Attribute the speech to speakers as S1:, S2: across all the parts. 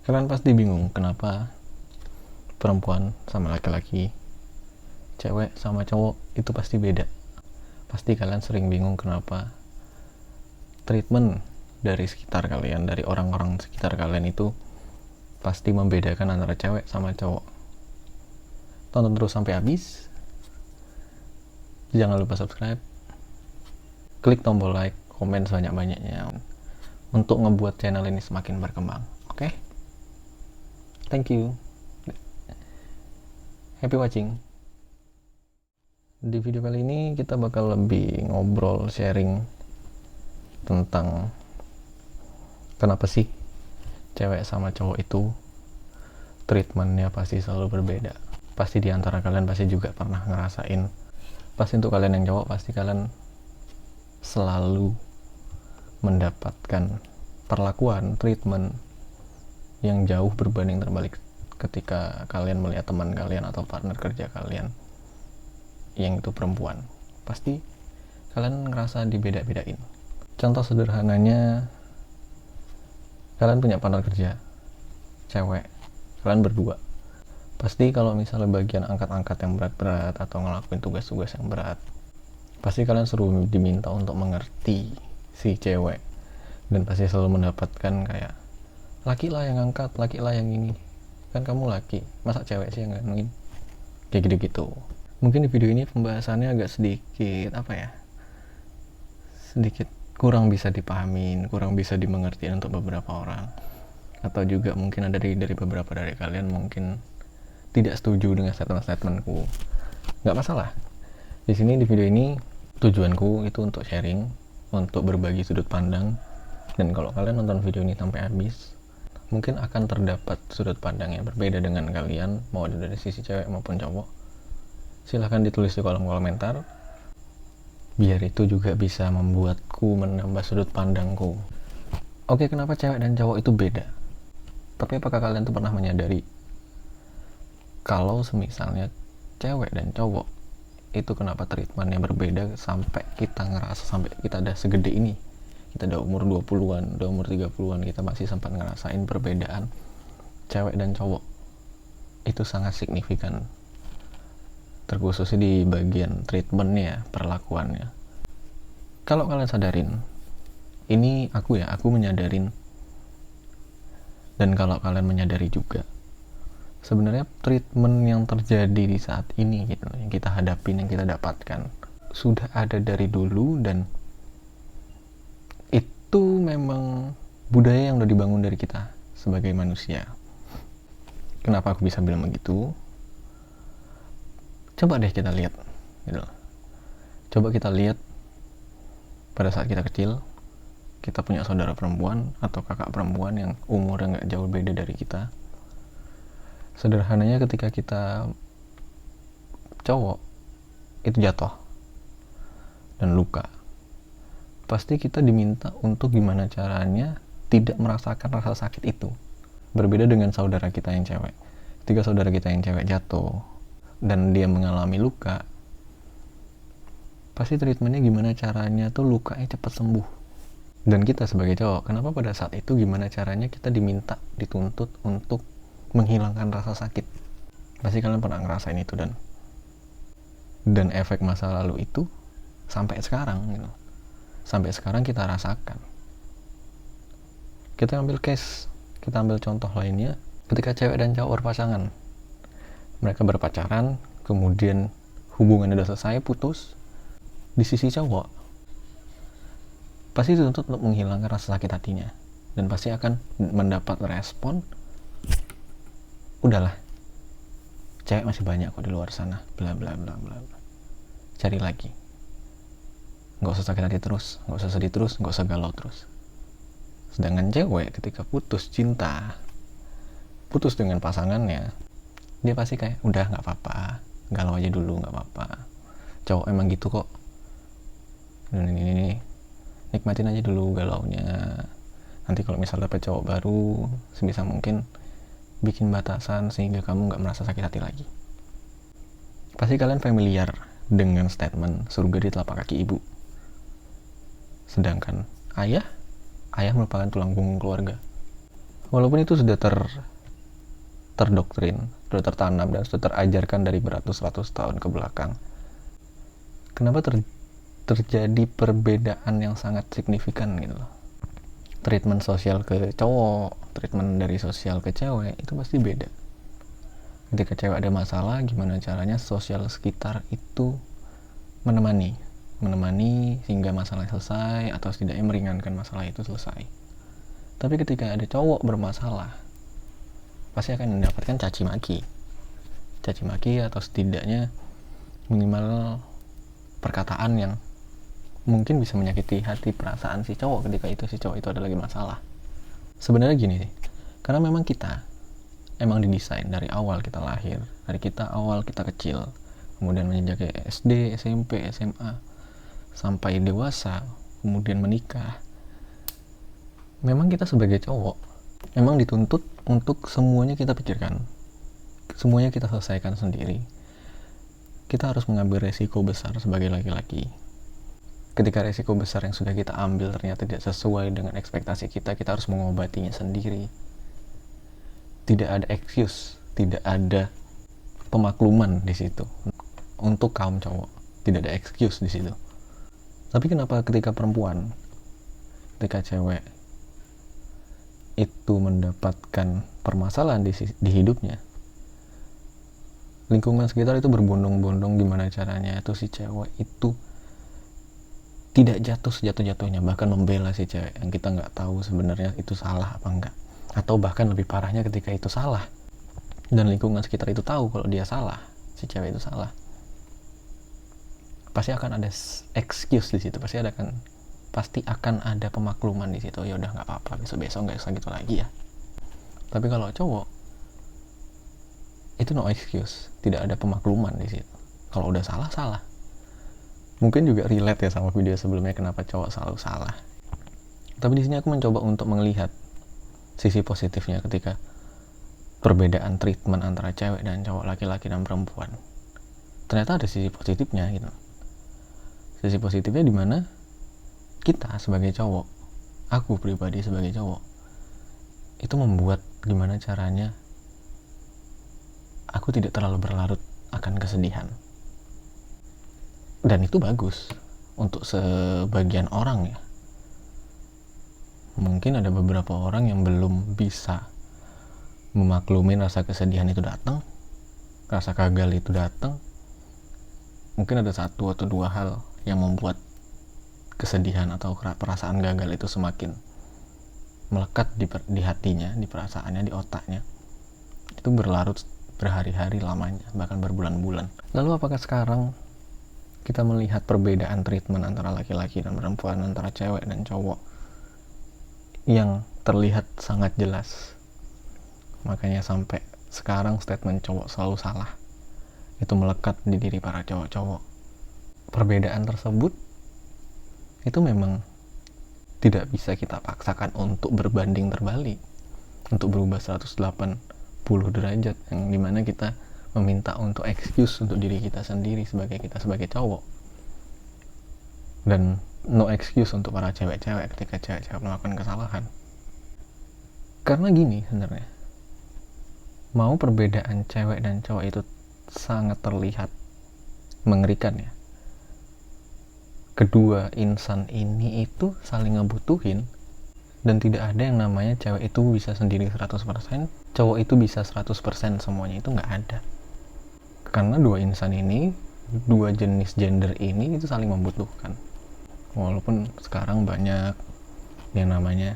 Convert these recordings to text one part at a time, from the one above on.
S1: Kalian pasti bingung kenapa perempuan sama laki-laki, cewek sama cowok itu pasti beda. Pasti kalian sering bingung kenapa treatment dari sekitar kalian, dari orang-orang sekitar kalian itu pasti membedakan antara cewek sama cowok. Tonton terus sampai habis. Jangan lupa subscribe, klik tombol like, komen sebanyak-banyaknya untuk ngebuat channel ini semakin berkembang. Oke? Thank you. Happy watching. Di video kali ini kita bakal lebih ngobrol, sharing tentang kenapa sih cewek sama cowok itu treatmentnya pasti selalu berbeda. Pasti di antara kalian pasti juga pernah ngerasain. Pasti untuk kalian yang cowok, pasti kalian selalu mendapatkan perlakuan, treatment yang jauh berbanding terbalik ketika kalian melihat teman kalian atau partner kerja kalian yang itu perempuan. Pasti kalian ngerasa dibeda-bedain. Contoh sederhananya, kalian punya partner kerja cewek, kalian berdua. Pasti kalau misalnya bagian angkat-angkat yang berat-berat atau ngelakuin tugas-tugas yang berat, pasti kalian suruh diminta untuk mengerti si cewek, dan pasti selalu mendapatkan kayak, laki lah yang angkat, laki lah yang ini, kan kamu laki, masa cewek sih yang ngomongin, kayak gitu-gitu. Mungkin di video ini pembahasannya agak sedikit sedikit kurang bisa dipahamin, kurang bisa dimengerti untuk beberapa orang, atau juga mungkin ada dari beberapa dari kalian mungkin tidak setuju dengan statement-statementku. Nggak masalah. Di sini di video ini tujuanku itu untuk sharing, untuk berbagi sudut pandang, dan kalau kalian nonton video ini sampai habis, mungkin akan terdapat sudut pandang yang berbeda dengan kalian, mau dari sisi cewek maupun cowok. Silahkan ditulis di kolom komentar, biar itu juga bisa membuatku menambah sudut pandangku. Oke, kenapa cewek dan cowok itu beda? Tapi apakah kalian tuh pernah menyadari kalau semisalnya cewek dan cowok itu kenapa treatmentnya berbeda sampai kita ngerasa, sampai kita udah segede ini, kita udah umur 20-an, udah umur 30-an, kita masih sempat ngerasain perbedaan cewek dan cowok. Itu sangat signifikan, terkhususnya di bagian treatmentnya, perlakuannya. Kalau kalian sadarin, ini aku menyadarin, dan kalau kalian menyadari juga, sebenarnya treatment yang terjadi di saat ini gitu, yang kita hadapin, yang kita dapatkan, sudah ada dari dulu, dan itu memang budaya yang udah dibangun dari kita sebagai manusia. Kenapa aku bisa bilang begitu? Coba deh kita lihat gitu. Coba kita lihat pada saat kita kecil, kita punya saudara perempuan atau kakak perempuan yang umurnya nggak jauh beda dari kita. Sederhananya ketika kita cowok itu jatuh dan luka, pasti kita diminta untuk gimana caranya tidak merasakan rasa sakit itu. Berbeda dengan saudara kita yang cewek. Ketika saudara kita yang cewek jatuh dan dia mengalami luka, pasti treatmentnya gimana caranya tuh lukanya cepat sembuh. Dan kita sebagai cowok, kenapa pada saat itu gimana caranya kita diminta, dituntut untuk menghilangkan rasa sakit? Pasti kalian pernah ngerasain itu, dan efek masa lalu itu sampai sekarang gitu. Sampai sekarang kita rasakan. Kita ambil contoh lainnya, ketika cewek dan cowok berpasangan, mereka berpacaran, kemudian hubungannya udah selesai, putus. Di sisi cowok pasti dituntut untuk menghilangkan rasa sakit hatinya, dan pasti akan mendapat respon, udahlah, cewek masih banyak kok di luar sana, bla bla bla bla, cari lagi, nggak usah sakit hati terus, nggak usah sedih terus, nggak usah galau terus. Sedangkan cewek ketika putus cinta, putus dengan pasangannya, dia pasti kayak, udah nggak apa-apa, galau aja dulu, nggak apa-apa, cowok emang gitu kok, ini nikmatin aja dulu galaunya, nanti kalau misal dapet cowok baru, sebisa mungkin bikin batasan sehingga kamu nggak merasa sakit hati lagi. Pasti kalian familiar dengan statement surga di telapak kaki ibu. Sedangkan ayah merupakan tulang punggung keluarga. Walaupun itu sudah terdoktrin, sudah tertanam dan sudah terajarkan dari beratus-ratus tahun ke belakang. Kenapa terjadi perbedaan yang sangat signifikan gitu loh. Treatment sosial ke cowok, treatment dari sosial ke cewek itu pasti beda. Ketika cewek ada masalah, gimana caranya sosial sekitar itu menemani sehingga masalah selesai atau setidaknya meringankan masalah itu selesai. Tapi ketika ada cowok bermasalah, pasti akan mendapatkan caci maki atau setidaknya minimal perkataan yang mungkin bisa menyakiti hati perasaan si cowok ketika itu si cowok itu ada lagi masalah. Sebenarnya gini sih, karena memang kita emang didesain dari awal kita lahir, dari kita awal kita kecil, kemudian menjadi SD, SMP, SMA, sampai dewasa, kemudian menikah. Memang kita sebagai cowok memang dituntut untuk semuanya kita pikirkan, semuanya kita selesaikan sendiri. Kita harus mengambil resiko besar sebagai laki-laki. Ketika resiko besar yang sudah kita ambil ternyata tidak sesuai dengan ekspektasi kita, kita harus mengobatinya sendiri. Tidak ada excuse, tidak ada pemakluman di situ untuk kaum cowok. Tidak ada excuse di situ. Tapi kenapa ketika perempuan, ketika cewek itu mendapatkan permasalahan di hidupnya, lingkungan sekitar itu berbondong-bondong gimana caranya itu si cewek itu tidak jatuh sejatuh-jatuhnya, bahkan membela si cewek yang kita nggak tahu sebenarnya itu salah apa enggak, atau bahkan lebih parahnya ketika itu salah dan lingkungan sekitar itu tahu kalau dia salah, si cewek itu salah, pasti akan ada excuse di situ, pasti akan ada pemakluman di situ. Ya udah nggak apa-apa, besok nggak usah gitu lagi ya. Tapi kalau cowok itu no excuse, tidak ada pemakluman di situ. Kalau udah salah. Mungkin juga relate ya sama video sebelumnya kenapa cowok selalu salah. Tapi di sini aku mencoba untuk melihat sisi positifnya ketika perbedaan treatment antara cewek dan cowok, laki-laki dan perempuan. Ternyata ada sisi positifnya gitu. Sisi positifnya di mana kita sebagai cowok, aku pribadi sebagai cowok, itu membuat gimana caranya aku tidak terlalu berlarut akan kesedihan. Dan itu bagus untuk sebagian orang ya. Mungkin ada beberapa orang yang belum bisa memaklumi rasa kesedihan itu datang, rasa gagal itu datang. Mungkin ada satu atau dua hal yang membuat kesedihan atau perasaan gagal itu semakin melekat di hatinya, di perasaannya, di otaknya. Itu berlarut berhari-hari lamanya, bahkan berbulan-bulan. Lalu apakah sekarang kita melihat perbedaan treatment antara laki-laki dan perempuan, antara cewek dan cowok yang terlihat sangat jelas? Makanya sampai sekarang statement cowok selalu salah itu melekat di diri para cowok-cowok. Perbedaan tersebut itu memang tidak bisa kita paksakan untuk berbanding terbalik, untuk berubah 180 derajat, yang dimana kita meminta untuk excuse untuk diri kita sendiri sebagai cowok, dan no excuse untuk para cewek-cewek ketika cewek-cewek melakukan kesalahan. Karena gini sebenarnya, mau perbedaan cewek dan cowok itu sangat terlihat mengerikan ya, kedua insan ini itu saling ngebutuhin, dan tidak ada yang namanya cewek itu bisa sendiri 100%, cowok itu bisa 100%, semuanya itu nggak ada. Karena dua insan ini, dua jenis gender ini itu saling membutuhkan. Walaupun sekarang banyak yang namanya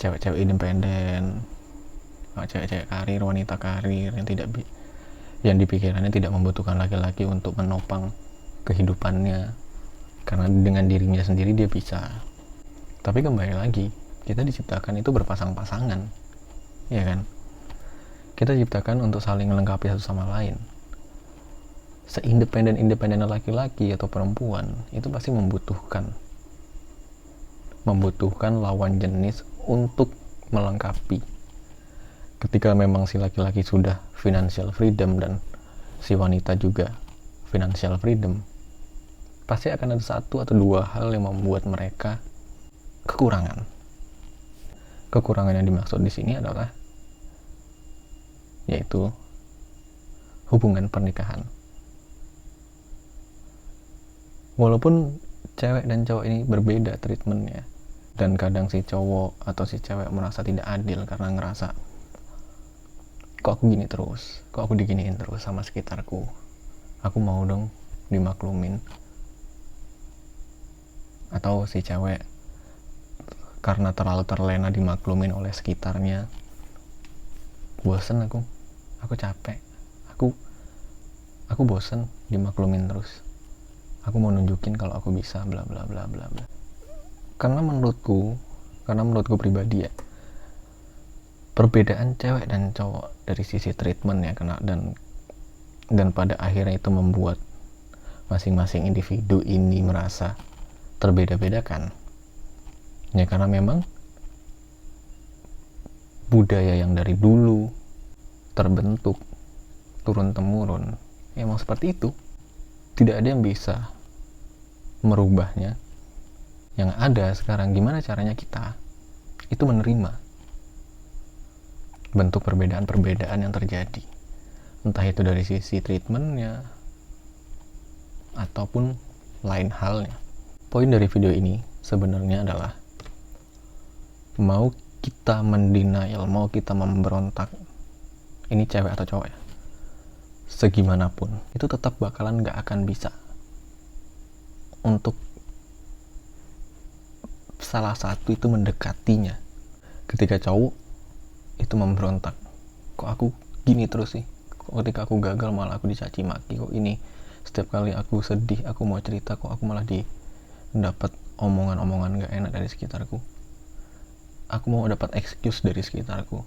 S1: cewek-cewek independen, cewek-cewek karir, wanita karir yang dipikirannya tidak membutuhkan laki-laki untuk menopang kehidupannya, karena dengan dirinya sendiri dia bisa. Tapi kembali lagi, kita diciptakan itu berpasang-pasangan, ya kan? Kita diciptakan untuk saling melengkapi satu sama lain. Seindependen laki-laki atau perempuan itu pasti membutuhkan lawan jenis untuk melengkapi. Ketika memang si laki-laki sudah financial freedom dan si wanita juga financial freedom, pasti akan ada satu atau dua hal yang membuat mereka kekurangan. Kekurangan yang dimaksud di sini adalah yaitu hubungan pernikahan. Walaupun cewek dan cowok ini berbeda treatmentnya, dan kadang si cowok atau si cewek merasa tidak adil karena ngerasa, kok aku gini terus, kok aku diginiin terus sama sekitarku, aku mau dong dimaklumin. Atau si cewek karena terlalu terlena dimaklumin oleh sekitarnya, bosen aku capek, aku bosen dimaklumin terus, aku mau nunjukin kalau aku bisa bla bla bla bla bla. Karena menurutku pribadi ya, perbedaan cewek dan cowok dari sisi treatment ya, dan pada akhirnya itu membuat masing-masing individu ini merasa terbeda-bedakan ya, karena memang budaya yang dari dulu terbentuk turun temurun emang seperti itu. Tidak ada yang bisa merubahnya. Yang ada sekarang gimana caranya kita itu menerima bentuk perbedaan-perbedaan yang terjadi, entah itu dari sisi treatmentnya ataupun lain halnya. Poin dari video ini sebenarnya adalah, mau kita mendenial, mau kita memberontak, ini cewek atau cowok ya, segimanapun itu tetap bakalan gak akan bisa untuk salah satu itu mendekatinya. Ketika cowok itu memberontak, kok aku gini terus sih, kok ketika aku gagal malah aku dicaci maki, kok ini setiap kali aku sedih, aku mau cerita, kok aku malah dapat omongan-omongan gak enak dari sekitarku, aku mau dapat excuse dari sekitarku.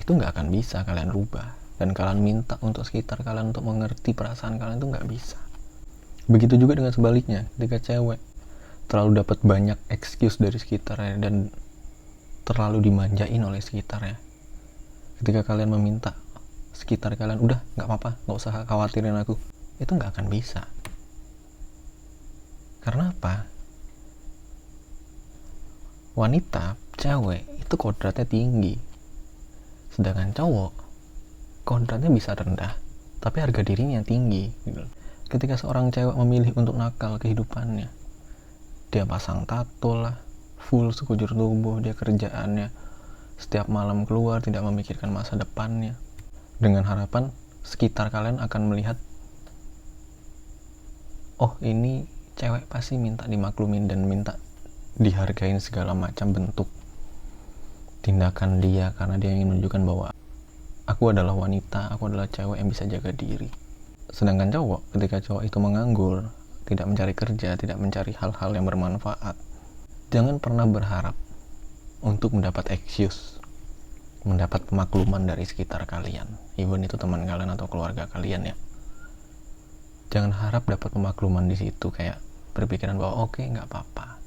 S1: Itu gak akan bisa kalian rubah, dan kalian minta untuk sekitar kalian untuk mengerti perasaan kalian, itu gak bisa. Begitu juga dengan sebaliknya, ketika cewek terlalu dapat banyak excuse dari sekitarnya dan terlalu dimanjain oleh sekitarnya, ketika kalian meminta sekitar kalian, udah gak apa-apa, gak usah khawatirin aku, itu gak akan bisa. Karena apa? Wanita, cewek itu kodratnya tinggi, sedangkan cowok kodratnya bisa rendah tapi harga dirinya tinggi gitu. Ketika seorang cewek memilih untuk nakal kehidupannya, dia pasang tato lah, full sekujur tubuh, dia kerjaannya setiap malam keluar tidak memikirkan masa depannya, dengan harapan sekitar kalian akan melihat, oh ini cewek pasti minta dimaklumin dan minta dihargain segala macam bentuk tindakan dia, karena dia ingin menunjukkan bahwa aku adalah wanita, aku adalah cewek yang bisa jaga diri. Sedangkan cowok, ketika cowok itu menganggur, tidak mencari kerja, tidak mencari hal-hal yang bermanfaat, jangan pernah berharap untuk mendapat excuse, mendapat pemakluman dari sekitar kalian, even itu teman kalian atau keluarga kalian ya. Jangan harap dapat pemakluman di situ, kayak berpikiran bahwa oke, nggak apa-apa,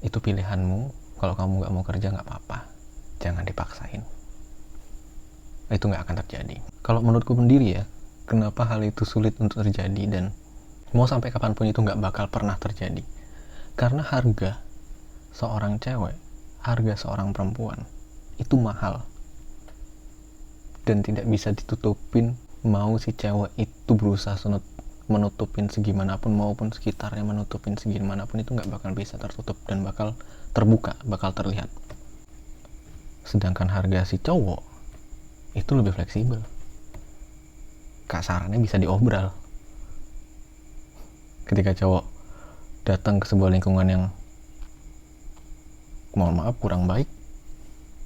S1: itu pilihanmu, kalau kamu nggak mau kerja nggak apa-apa, jangan dipaksain. Itu nggak akan terjadi. Kalau menurutku sendiri ya, kenapa hal itu sulit untuk terjadi dan mau sampai kapanpun itu nggak bakal pernah terjadi, karena harga seorang cewek, harga seorang perempuan itu mahal dan tidak bisa ditutupin. Mau si cewek itu berusaha menutupin segimanapun, maupun sekitarnya menutupin segimanapun, itu nggak bakal bisa tertutup dan bakal terbuka, bakal terlihat. Sedangkan harga si cowok itu lebih fleksibel, kasarannya bisa diobral. Ketika cowok datang ke sebuah lingkungan yang mohon maaf kurang baik,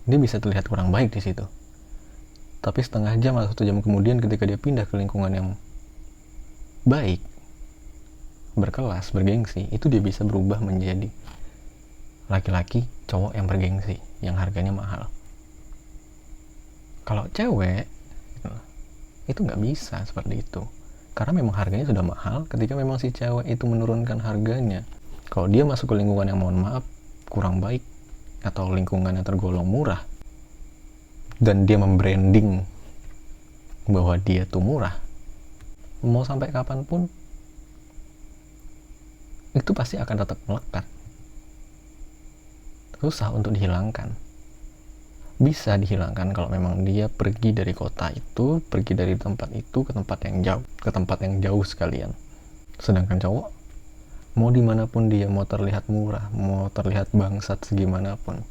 S1: dia bisa terlihat kurang baik di situ. Tapi setengah jam atau 1 jam kemudian, ketika dia pindah ke lingkungan yang baik, berkelas, bergengsi, itu dia bisa berubah menjadi laki-laki cowok yang bergengsi, yang harganya mahal. Kalau cewek itu nggak bisa seperti itu, karena memang harganya sudah mahal. Ketika memang si cewek itu menurunkan harganya, kalau dia masuk ke lingkungan yang mohon maaf kurang baik atau lingkungan yang tergolong murah, dan dia membranding bahwa dia tuh murah, mau sampai kapanpun itu pasti akan tetap melekat. susah untuk dihilangkan. Bisa dihilangkan kalau memang dia pergi dari kota itu, pergi dari tempat itu ke tempat yang jauh sekalian. Sedangkan cowok, mau dimanapun dia, mau terlihat murah, mau terlihat bangsat segimanapun,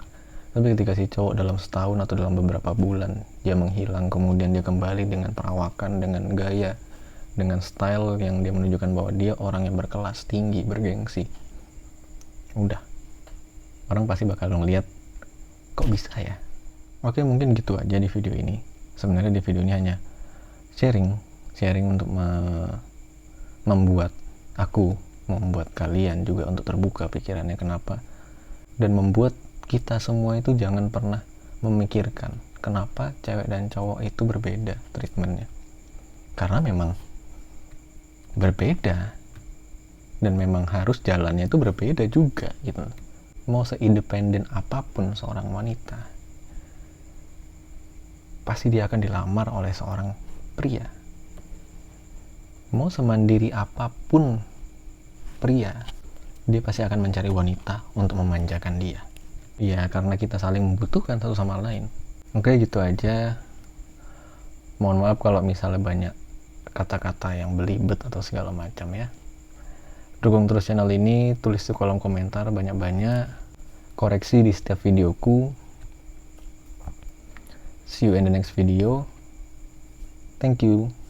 S1: tapi ketika si cowok dalam setahun atau dalam beberapa bulan dia menghilang, kemudian dia kembali dengan perawakan, dengan gaya, dengan style yang dia menunjukkan bahwa dia orang yang berkelas tinggi, bergengsi, udah, orang pasti bakal ngeliat, kok bisa ya. Oke, mungkin gitu aja di video ini. Sebenarnya di video ini hanya sharing untuk membuat kalian juga untuk terbuka pikirannya kenapa, dan membuat kita semua itu jangan pernah memikirkan kenapa cewek dan cowok itu berbeda treatmentnya, karena memang berbeda dan memang harus jalannya itu berbeda juga gitu. Mau seindependen apapun seorang wanita, pasti dia akan dilamar oleh seorang pria. Mau semandiri apapun pria, dia pasti akan mencari wanita untuk memanjakan dia. Ya, karena kita saling membutuhkan satu sama lain. Oke, gitu aja. Mohon maaf kalau misalnya banyak kata-kata yang belibet atau segala macam ya. Dukung terus channel ini, tulis di kolom komentar banyak-banyak, koreksi di setiap videoku. See you in the next video. Thank you.